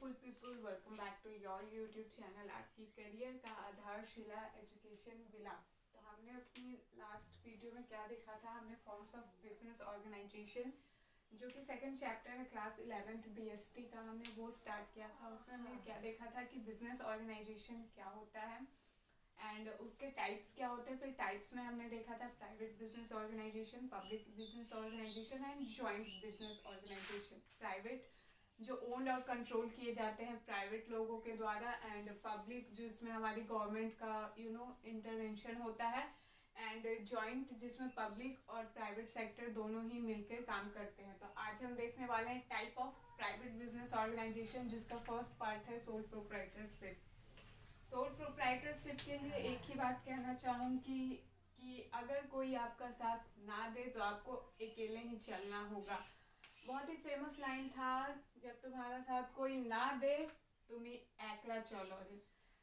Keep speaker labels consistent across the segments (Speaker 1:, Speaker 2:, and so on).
Speaker 1: Beautiful people, welcome back to your YouTube channel आपकी career का आधारशिला एजुकेशन विला। तो हमने अपनी लास्ट वीडियो में क्या देखा था, हमने फॉर्म्स ऑफ बिजनेस ऑर्गेनाइजेशन जो कि सेकंड चैप्टर है क्लास 11th बीएसटी का, हमने वो स्टार्ट किया था। उसमें हमने क्या देखा था कि बिजनेस ऑर्गेनाइजेशन क्या होता है एंड उसके टाइप्स क्या होते हैं। फिर टाइप्स में हमने देखा था private business organisation, public business organisation and joint business organisation. Private जो ओन्ड और कंट्रोल किए जाते हैं प्राइवेट लोगों के द्वारा, एंड पब्लिक जिसमें हमारी गवर्नमेंट का इंटरवेंशन होता है, एंड जॉइंट जिसमें पब्लिक और प्राइवेट सेक्टर दोनों ही मिलकर काम करते हैं। तो आज हम देखने वाले हैं type of private business organisation, जिसका फर्स्ट पार्ट है सोल प्रोप्राइटरशिप। सोल प्रोप्राइटरशिप के लिए एक ही बात कहना चाहूँगी कि अगर कोई आपका साथ ना दे तो आपको अकेले ही चलना होगा। बहुत ही फेमस लाइन था, जब तुम्हारा साथ कोई ना दे तुम ही एकला चलो रे।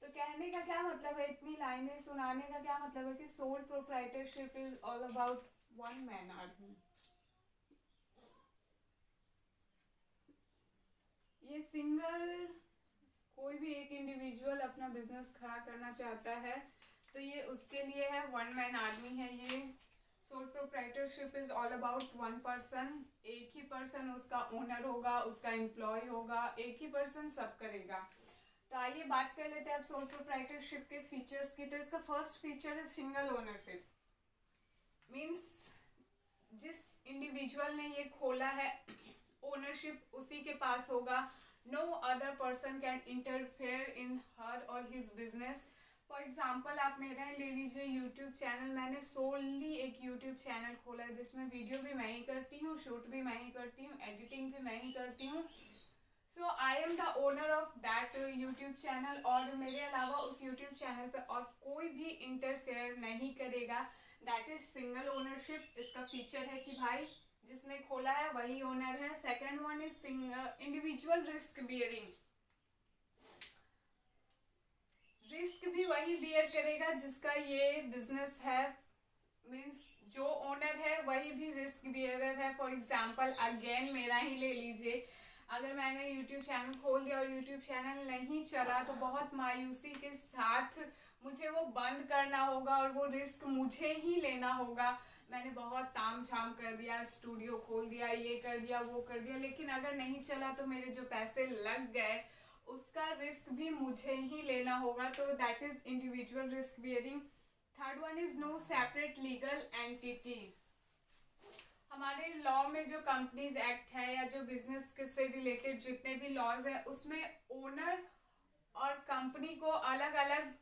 Speaker 1: तो कहने का क्या मतलब है, इतनी लाइनें सुनाने का क्या मतलब है कि soul proprietorship is all about one man army. ये सिंगल कोई भी एक इंडिविजुअल अपना बिजनेस खड़ा करना चाहता है तो ये उसके लिए है, वन मैन आर्मी है ये। Soul proprietorship is all about one person. एक ही पर्सन उसका ओनर होगा, उसका एम्प्लॉय होगा, एक ही पर्सन सब करेगा। तो आइए बात कर लेते हैं अब सोल प्रोप्राइटरशिप के फीचर्स की। तो इसका फर्स्ट फीचर है सिंगल ओनरशिप। मीन्स जिस इंडिविजुअल ने ये खोला है ओनरशिप उसी के पास होगा। No other person can interfere in her और हिज बिजनेस। फॉर एग्जाम्पल आप मेरा ही ले लीजिए यूट्यूब चैनल। मैंने सोली एक यूट्यूब चैनल खोला है जिसमें वीडियो भी मैं ही करती हूँ, शूट भी मैं ही करती हूँ, एडिटिंग भी मैं ही करती हूँ। So I am the owner of that YouTube channel, और मेरे अलावा उस यूट्यूब चैनल पे और कोई भी इंटरफेयर नहीं करेगा। That is single ownership. इसका फीचर है कि भाई जिसने खोला है वही ओनर है। Second one is individual risk bearing. Risk भी वही बियर करेगा जिसका ये बिजनेस है। मीन्स जो ओनर है वही भी रिस्क बियरर है। फॉर एग्जाम्पल अगेन मेरा ही ले लीजिए, अगर मैंने यूट्यूब चैनल खोल दिया और यूट्यूब चैनल नहीं चला तो बहुत मायूसी के साथ मुझे वो बंद करना होगा और वो रिस्क मुझे ही लेना होगा। मैंने बहुत ताम झाम कर दिया, स्टूडियो खोल दिया, ये कर दिया, वो कर दिया, लेकिन अगर नहीं चला तो मेरे जो पैसे लग गए उसका रिस्क भी मुझे ही लेना होगा। तो that is individual risk bearing. Third one is no separate legal entity. हमारे लॉ में जो कंपनीज एक्ट है या जो बिजनेस से रिलेटेड जितने भी लॉज है उसमें ओनर और कंपनी को अलग अलग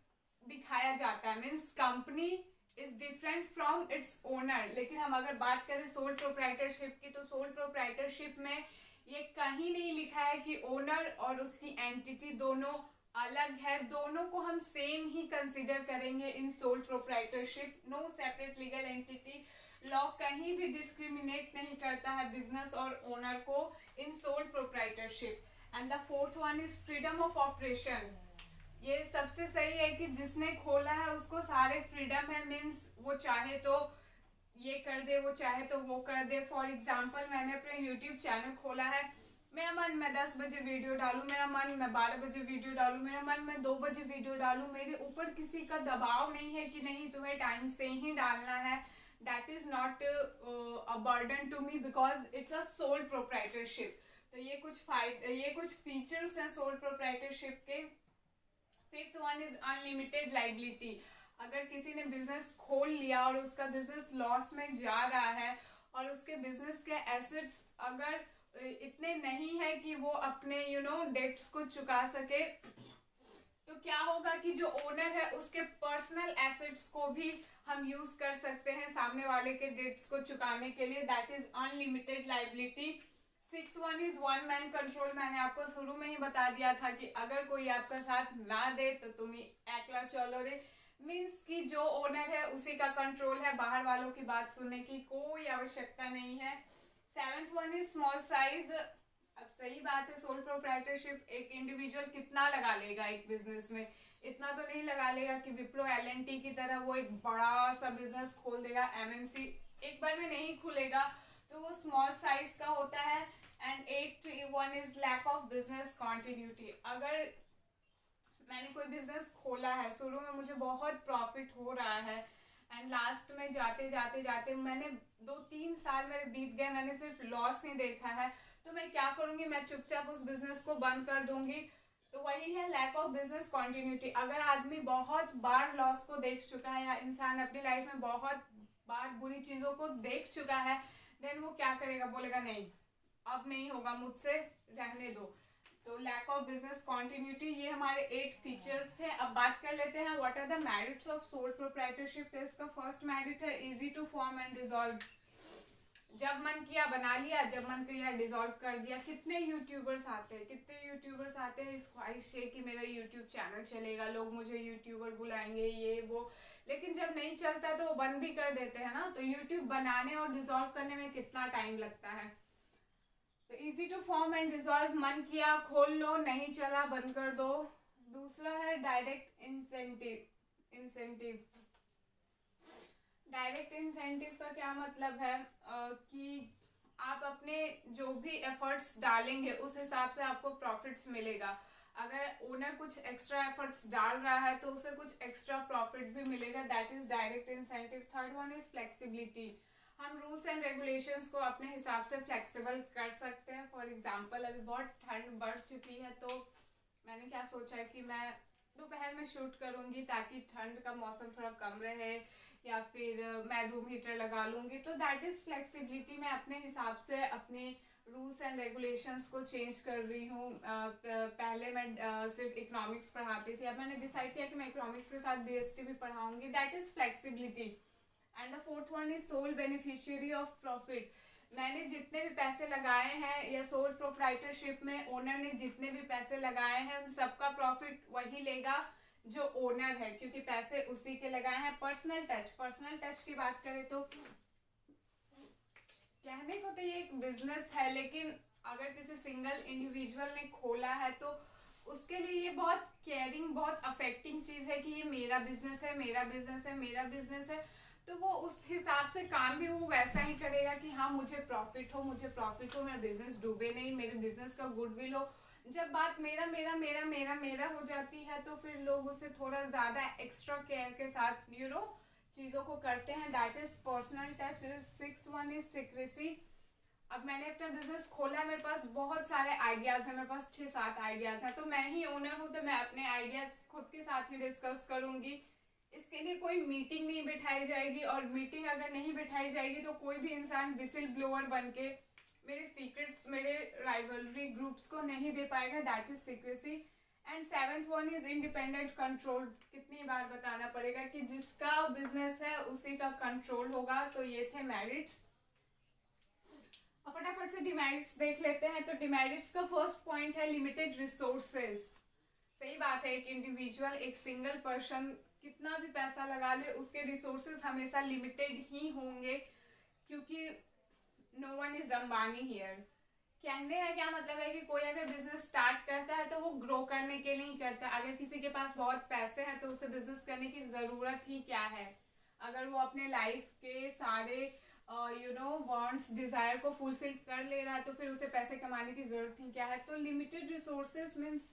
Speaker 1: दिखाया जाता है। Means company is different from its owner. लेकिन हम अगर बात करें सोल प्रोप्राइटरशिप की तो सोल प्रोप्राइटरशिप में ये कहीं नहीं लिखा है कि ओनर और उसकी एंटिटी दोनों अलग है। दोनों को हम सेम ही कंसिडर करेंगे in sole proprietorship. No separate legal entity. Law कहीं भी डिस्क्रिमिनेट नहीं करता है बिजनेस और ओनर को in sole proprietorship. And the fourth one is freedom of operation. ये सबसे सही है कि जिसने खोला है उसको सारे फ्रीडम है। मीन्स वो चाहे तो ये कर दे, वो चाहे तो वो कर दे। फॉर एग्जाम्पल मैंने अपने यूट्यूब चैनल खोला है, मेरा मन मैं 10 बजे वीडियो डालूँ, मेरा मन मैं 12 बजे वीडियो डालूँ, मेरा मन मैं 2 बजे वीडियो डालूँ। मेरे ऊपर किसी का दबाव नहीं है कि नहीं तुम्हें टाइम से ही डालना है। That is not a burden to me because it's a sole proprietorship. तो ये कुछ फीचर्स हैं सोल प्रोप्राइटरशिप के। Fifth one is unlimited liability. अगर किसी ने बिजनेस खोल लिया और उसका बिजनेस लॉस में जा रहा है और उसके बिजनेस के एसेट्स अगर इतने नहीं है कि वो अपने डेट्स को चुका सके, तो क्या होगा कि जो ओनर है उसके पर्सनल एसेट्स को भी हम यूज कर सकते हैं सामने वाले के डेट्स को चुकाने के लिए। That is unlimited liability. Six one is one man control. मैंने आपको शुरू में ही बता दिया था कि अगर कोई आपका साथ ना दे तो तुम ही एकला चलो रे। मीन्स कि जो ओनर है उसी का कंट्रोल है, बाहर वालों की बात सुनने की कोई आवश्यकता नहीं है। Seventh one is small size. अब सही बात है, सोल प्रोप्राइटरशिप एक इंडिविजुअल कितना लगा लेगा एक बिजनेस में? इतना तो नहीं लगा लेगा कि विप्रो एलएनटी की तरह वो एक बड़ा सा बिजनेस खोल देगा। एमएनसी एक बार में नहीं खुलेगा, तो वो स्मॉल साइज का होता है। And eight one is lack of business continuity. अगर मैंने कोई बिजनेस खोला है, शुरू में मुझे बहुत प्रॉफिट हो रहा है एंड लास्ट में जाते जाते जाते मैंने 2-3 साल मेरे बीत गए, मैंने सिर्फ लॉस ही देखा है, तो मैं क्या करूँगी, मैं चुपचाप उस बिजनेस को बंद कर दूंगी। तो वही है लैक ऑफ बिजनेस कॉन्टिन्यूटी। अगर आदमी बहुत बार लॉस को देख चुका है या इंसान अपनी लाइफ में बहुत बार बुरी चीज़ों को देख चुका है, देन वो क्या करेगा, बोलेगा नहीं अब नहीं होगा मुझसे, रहने दो। तो लैक ऑफ बिजनेस कॉन्टिन्यूटी, ये हमारे 8 फीचर्स थे। अब बात कर लेते हैं what are the merits of sole proprietorship. तो इसका फर्स्ट मेरिट है easy to form and dissolve. जब मन किया बना लिया, जब मन किया डिसॉल्व कर दिया। कितने यूट्यूबर्स आते हैं, इस ख्वाहिश से कि मेरा यूट्यूब चैनल चलेगा, लोग मुझे यूट्यूबर बुलाएंगे, ये वो, लेकिन जब नहीं चलता तो वो बंद भी कर देते हैं ना। तो यूट्यूब बनाने और डिसॉल्व करने में कितना टाइम लगता है। तो easy to form and dissolve, मन किया खोल लो, नहीं चला बंद कर दो। दूसरा है डायरेक्ट इंसेंटिव। डायरेक्ट इंसेंटिव का क्या मतलब है कि आप अपने जो भी एफर्ट्स डालेंगे उस हिसाब से आपको प्रॉफिट्स मिलेगा। अगर ओनर कुछ एक्स्ट्रा एफर्ट्स डाल रहा है तो उसे कुछ एक्स्ट्रा प्रॉफिट भी मिलेगा, that is direct incentive. Third one is flexibility. हम रूल्स एंड रेगुलेशंस को अपने हिसाब से फ्लेक्सिबल कर सकते हैं। फॉर एग्जांपल अभी बहुत ठंड बढ़ चुकी है, तो मैंने क्या सोचा है कि मैं दोपहर में शूट करूँगी ताकि ठंड का मौसम थोड़ा कम रहे, या फिर मैं रूम हीटर लगा लूँगी। तो दैट इज़ फ्लेक्सिबिलिटी। मैं अपने हिसाब से अपने रूल्स एंड रेगुलेशंस को चेंज कर रही हूँ। पहले मैं सिर्फ इकोनॉमिक्स पढ़ाती थी, अब मैंने डिसाइड किया कि मैं इकोनॉमिक्स के साथ बीएसटी भी पढ़ाऊँगी, that is flexibility. And the fourth one is sole beneficiary of profit. मैंने जितने भी पैसे लगाए हैं या सोल प्रोप्राइटरशिप में ओनर ने जितने भी पैसे लगाए हैं उन सबका प्रॉफिट वही लेगा जो ओनर है, क्योंकि पैसे उसी के लगाए हैं। पर्सनल टच की बात करें तो कहने को तो ये एक बिजनेस है, लेकिन अगर किसी सिंगल इंडिविजुअल ने खोला है तो उसके लिए ये बहुत केयरिंग, बहुत अफेक्टिंग चीज़ है कि ये मेरा बिजनेस है, मेरा बिजनेस है, मेरा बिजनेस है। तो वो उस हिसाब से काम भी वो वैसा ही करेगा कि हाँ मुझे प्रॉफिट हो, मेरा बिजनेस डूबे नहीं, मेरे बिजनेस का गुडविल हो। जब बात मेरा मेरा मेरा मेरा मेरा हो जाती है तो फिर लोग उसे थोड़ा ज़्यादा एक्स्ट्रा केयर के साथ चीज़ों को करते हैं, that is personal touch. 6 one is secrecy. अब मैंने अपना बिजनेस खोला, मेरे पास बहुत सारे आइडियाज़ हैं, मेरे पास 6-7 आइडियाज़ हैं, तो मैं ही ओनर हूँ तो मैं अपने आइडियाज़ खुद के साथ ही डिस्कस करूँगी। इसके लिए कोई मीटिंग नहीं बिठाई जाएगी, और मीटिंग अगर नहीं बिठाई जाएगी तो कोई भी इंसान विसिल ब्लोअर बन के मेरे सीक्रेट्स, मेरे राइवलरी ग्रुप्स को नहीं दे पाएगा, that is secrecy. And 7th one is independent control. कितनी बार बताना पड़ेगा कि जिसका बिजनेस है उसी का कंट्रोल होगा। तो ये थे मेरिट्स। फटाफट से डिमेरिट्स देख लेते हैं। तो डिमेरिट्स का फर्स्ट पॉइंट है लिमिटेड रिसोर्सेज। सही बात है, एक इंडिविजुअल, एक सिंगल पर्सन कितना भी पैसा लगा ले उसके रिसोर्सेज हमेशा लिमिटेड ही होंगे, क्योंकि no one is Ambani here. कहने का क्या मतलब है कि कोई अगर बिजनेस स्टार्ट करता है तो वो ग्रो करने के लिए ही करता है। अगर किसी के पास बहुत पैसे हैं तो उसे बिजनेस करने की ज़रूरत ही क्या है। अगर वो अपने लाइफ के सारे वांट्स, डिज़ायर को फुलफिल कर ले रहा है तो फिर उसे पैसे कमाने की ज़रूरत ही क्या है। तो लिमिटेड रिसोर्सेज मीन्स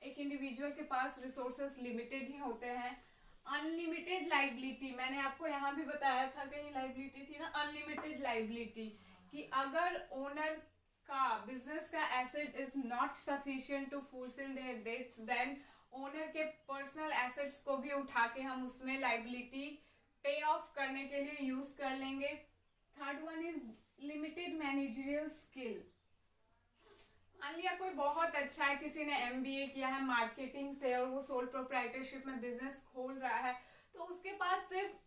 Speaker 1: एक इंडिविजुअल के पास रिसोर्सेज लिमिटेड ही होते हैं। अनलिमिटेड लाइबिलिटी, मैंने आपको यहाँ भी बताया था, कहीं लाइबिलिटी थी ना, अनलिमिटेड लाइबिलिटी, कि अगर ओनर का बिजनेस का asset is not sufficient to fulfil their debts, then owner के पर्सनल एसेट्स को भी उठा के हम उसमें लाइबिलिटी पे ऑफ करने के लिए यूज कर लेंगे। Third one is limited managerial skill. मान लिया कोई बहुत अच्छा है, किसी ने MBA किया है मार्केटिंग से और वो सोल प्रोप्राइटरशिप में बिजनेस खोल रहा है, तो उसके पास सिर्फ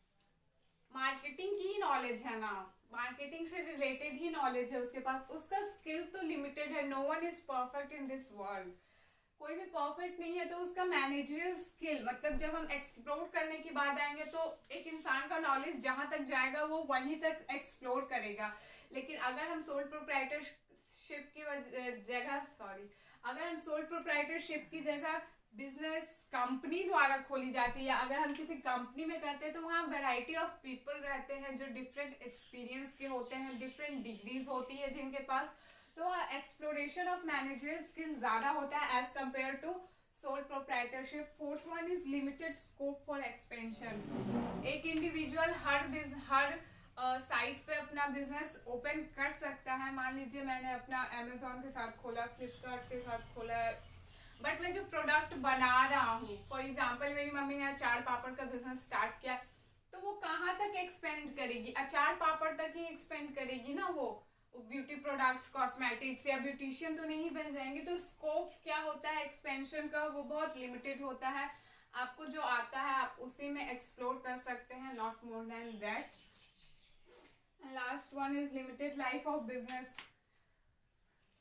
Speaker 1: मार्केटिंग की ही नॉलेज है ना, मार्केटिंग से रिलेटेड ही नॉलेज है उसके पास, उसका स्किल तो लिमिटेड है। No one is perfect in this world, कोई भी परफेक्ट नहीं है। तो उसका मैनेजरियल स्किल, मतलब जब हम एक्सप्लोर करने की बात आएंगे तो एक इंसान का नॉलेज जहाँ तक जाएगा वो वहीं तक एक्सप्लोर करेगा। लेकिन अगर हम सोल प्रोप्राइटरशिप की जगह बिजनेस कंपनी द्वारा खोली जाती है, या अगर हम किसी कंपनी में करते हैं तो वहाँ वैरायटी ऑफ पीपल रहते हैं जो डिफरेंट एक्सपीरियंस के होते हैं, डिफरेंट डिग्रीज होती है जिनके पास, तो एक्सप्लोरेशन ऑफ मैनेजर स्किल ज़्यादा होता है as compared to sole proprietorship. Fourth one is limited scope for expansion. एक इंडिविजुअल हर साइट पे अपना बिजनेस ओपन कर सकता है। मान लीजिए मैंने अपना अमेजोन के साथ खोला, फ्लिपकार्ट के साथ खोला, बट मैं जो प्रोडक्ट बना रहा हूँ, फॉर एग्जाम्पल मेरी मम्मी ने अचार पापड़ का बिजनेस स्टार्ट किया, तो वो कहाँ तक एक्सपेंड करेगी? अचार पापड़ तक ही एक्सपेंड करेगी ना। वो ब्यूटी प्रोडक्ट्स, कॉस्मेटिक्स या ब्यूटिशियन तो नहीं बन जाएंगे। तो स्कोप क्या होता है एक्सपेंशन का, वो बहुत लिमिटेड होता है। आपको जो आता है आप उसी में एक्सप्लोर कर सकते हैं, not more than that. Last one is limited life of business.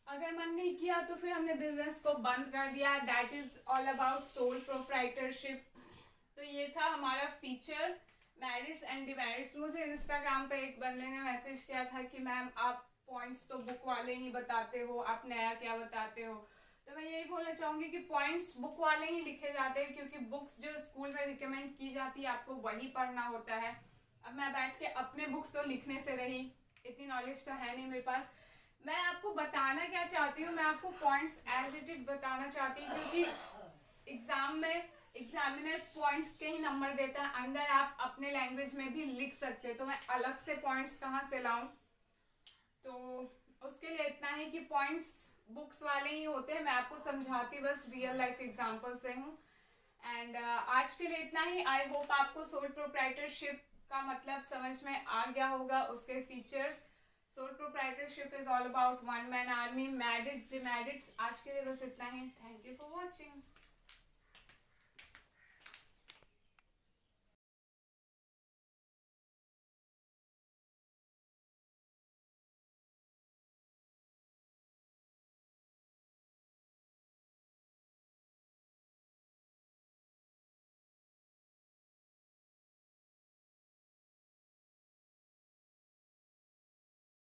Speaker 1: अगर मन नहीं किया तो फिर हमने बिजनेस को बंद कर दिया। That is all about soul proprietorship. तो ये था हमारा फीचर, मेरिट्स एंड डिमेरिट्स। मुझे इंस्टाग्राम पे एक बंदे ने मैसेज किया था कि मैम आप पॉइंट्स तो बुक वाले ही बताते हो, आप नया क्या बताते हो। तो मैं यही बोलना चाहूँगी कि पॉइंट्स बुक वाले ही लिखे जाते हैं, क्योंकि बुक्स जो स्कूल में रिकमेंड की जाती है आपको वही पढ़ना होता है। अब मैं बैठ के अपने बुक्स तो लिखने से रही, इतनी नॉलेज तो है नहीं मेरे पास। मैं आपको बताना क्या चाहती हूँ, मैं आपको पॉइंट्स एज इट इज बताना चाहती हूँ, क्योंकि एग्जाम में एग्जामिनर पॉइंट्स के ही नंबर देता है, अंदर आप अपने लैंग्वेज में भी लिख सकते हो। तो मैं अलग से पॉइंट्स कहाँ से लाऊं? तो उसके लिए इतना ही कि पॉइंट्स बुक्स वाले ही होते हैं, मैं आपको समझाती बस रियल लाइफ एग्जांपल से हूँ। एंड आज के लिए इतना ही। आई होप आपको सोल प्रोप्राइटरशिप का मतलब समझ में आ गया होगा, उसके features. Sole proprietorship is all about one man army, merits demerits. आज के लिए बस इतना ही। Thank you for watching.